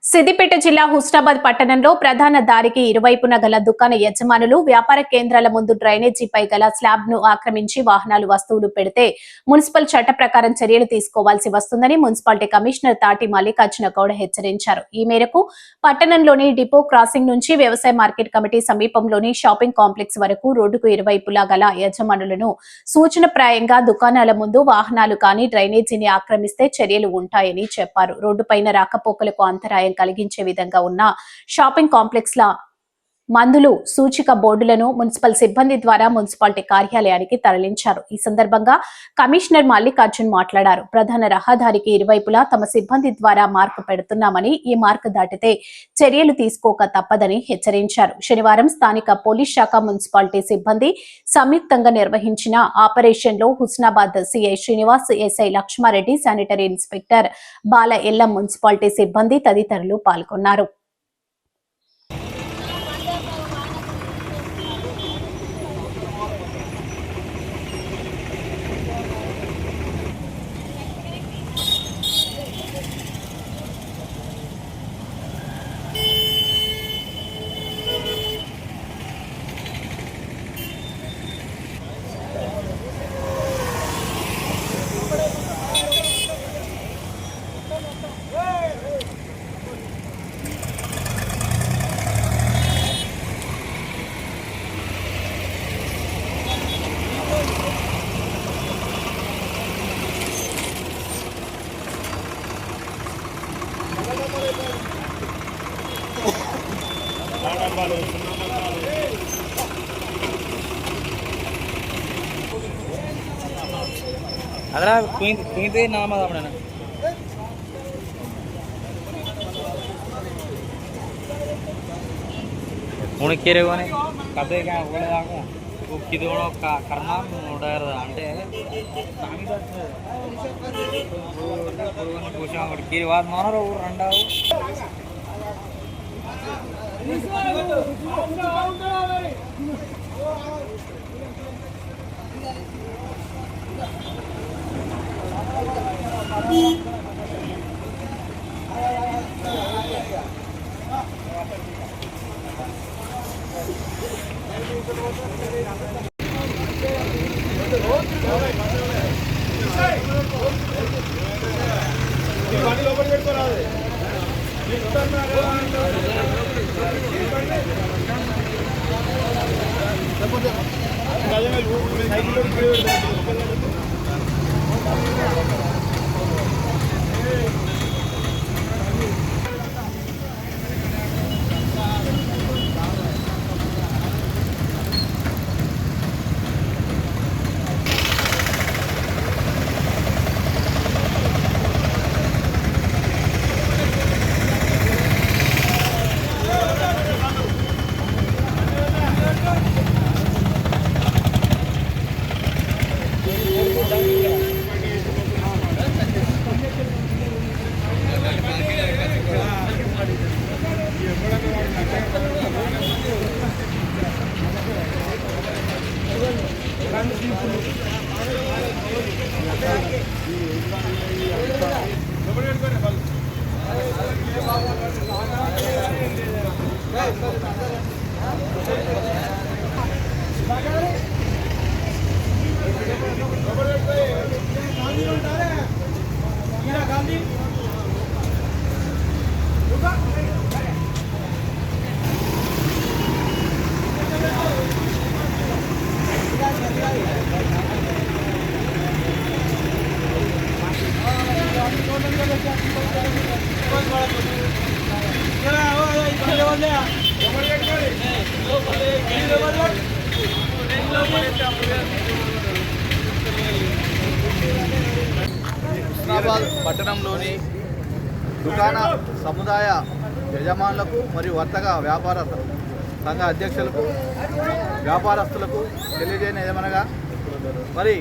సిద్దిపేట జిల్లా హుస్నాబాద్ పట్టణంలో ప్రధాన దారికి ఇరువైపున గల దుకాణ యజమానులు వ్యాపార కేంద్రాల ముందు డ్రైనేజీపై గల స్లాబ్ ను ఆక్రమించి వాహనాలు వస్తువులు పెడితే మున్సిపల్ చట్ట ప్రకారం చర్యలు తీసుకోవాల్సి వస్తుందని మున్సిపాలిటీ కమిషనర్ తాటి మల్లికార్జున గౌడ హెచ్చరించారు. ఈ మేరకు పట్టణంలోని డిపో క్రాసింగ్ నుంచి వ్యవసాయ మార్కెట్ కమిటీ సమీపంలోని షాపింగ్ కాంప్లెక్స్ వరకు రోడ్డుకు ఇరువైపులా గల యజమానులను సూచనప్రాయంగా దుకాణాల ముందు వాహనాలు కానీ డ్రైనేజీని ఆక్రమిస్తే చర్యలు ఉంటాయని చెప్పారు. రోడ్డుపైన రాకపోకలకు అంతరాయం కలిగించే విధంగా ఉన్న షాపింగ్ కాంప్లెక్స్ ల మందులు సూచిక బోర్డులను మున్సిపల్ సిబ్బంది ద్వారా మున్సిపాలిటీ కార్యాలయానికి తరలించారు. ఈ సందర్భంగా కమిషనర్ మల్లికార్జున్ మాట్లాడారు. ప్రధాన రహదారికి ఇరువైపులా తమ సిబ్బంది ద్వారా మార్కు పెడుతున్నామని, ఈ మార్కు దాటితే చర్యలు తీసుకోక తప్పదని హెచ్చరించారు. శనివారం స్థానిక పోలీస్ శాఖ మున్సిపాలిటీ సిబ్బంది సంయుక్తంగా నిర్వహించిన ఆపరేషన్ లో Husnabad CI Srinivas, SI Lakshmareddy, sanitary inspector Bala Ellam, municipality సిబ్బంది తదితరులు పాల్గొన్నారు. ಅದರ ಕುಂತೆ ನಾಮ ಅವನ ఉణికేరేవని కథగా ఓడదాకు కిదోడో కర్మ ఓడారు అంటే కిరి వాద మానరు రెండావు హుస్నాబాద్ పట్టణంలోని దుకాణ సముదాయ యజమానులకు మరియు వర్తక వ్యాపార సంఘ అధ్యక్షులకు వ్యాపారస్తులకు తెలియజేయని ఏమనగా, మరి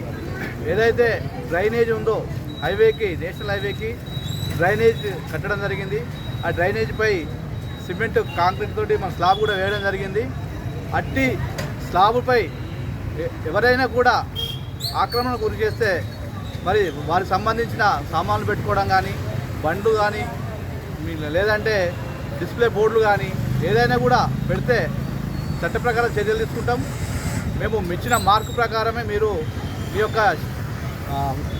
ఏదైతే డ్రైనేజ్ ఉందో హైవేకి, నేషనల్ హైవేకి డ్రైనేజ్ కట్టడం జరిగింది. ఆ డ్రైనేజ్పై సిమెంట్ కాంక్రీట్ తోటి మన స్లాబ్ కూడా వేయడం జరిగింది. అట్టి స్లాబుపై ఎవరైనా కూడా ఆక్రమణ గురి చేస్తే మరి వారికి సంబంధించిన సామాన్లు పెట్టుకోవడం కానీ బండ్లు కానీ లేదంటే డిస్ప్లే బోర్డులు కానీ ఏదైనా కూడా పెడితే చట్ట ప్రకారం చర్యలు తీసుకుంటాం. మేము ఇచ్చిన మార్కు ప్రకారమే మీరు మీ యొక్క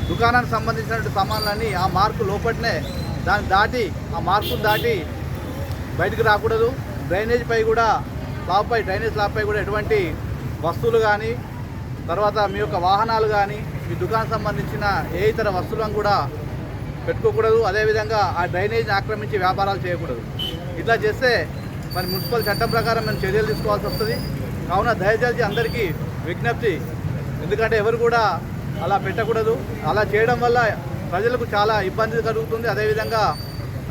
దుకాణానికి సంబంధించినటువంటి సామాన్లన్నీ ఆ మార్కు లోపలనే దాన్ని దాటి ఆ మార్కును దాటి బయటకు రాకూడదు. డ్రైనేజ్ స్లాబ్పై కూడా ఎటువంటి వస్తువులు కానీ తర్వాత మీ యొక్క వాహనాలు కానీ మీ దుకాణం సంబంధించిన ఏ ఇతర వస్తువులను కూడా పెట్టుకోకూడదు. అదేవిధంగా ఆ డ్రైనేజ్ని ఆక్రమించి వ్యాపారాలు చేయకూడదు. ఇట్లా చేస్తే మరి మున్సిపల్ చట్టం ప్రకారం మేము చర్యలు తీసుకోవాల్సి వస్తుంది. కావున దయచేసి అందరికీ విజ్ఞప్తి, ఎందుకంటే ఎవరు కూడా అలా పెట్టకూడదు. అలా చేయడం వల్ల ప్రజలకు చాలా ఇబ్బంది కలుగుతుంది. అదేవిధంగా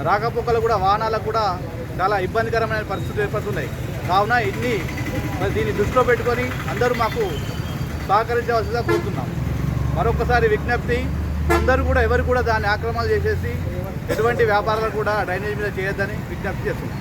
రాకపోకలు కూడా వాహనాలకు కూడా చాలా ఇబ్బందికరమైన పరిస్థితులు ఏర్పడుతున్నాయి. కావున దీన్ని దృష్టిలో పెట్టుకొని అందరూ మాకు సహకరించవలసిందిగా కోరుతున్నాం. మరొకసారి విజ్ఞప్తి, అందరూ కూడా ఎవరు కూడా దాన్ని ఆక్రమణ చేసేసి ఎటువంటి వ్యాపారాలు కూడా డ్రైనేజ్ మీద చేయొద్దని విజ్ఞప్తి చేస్తున్నాం.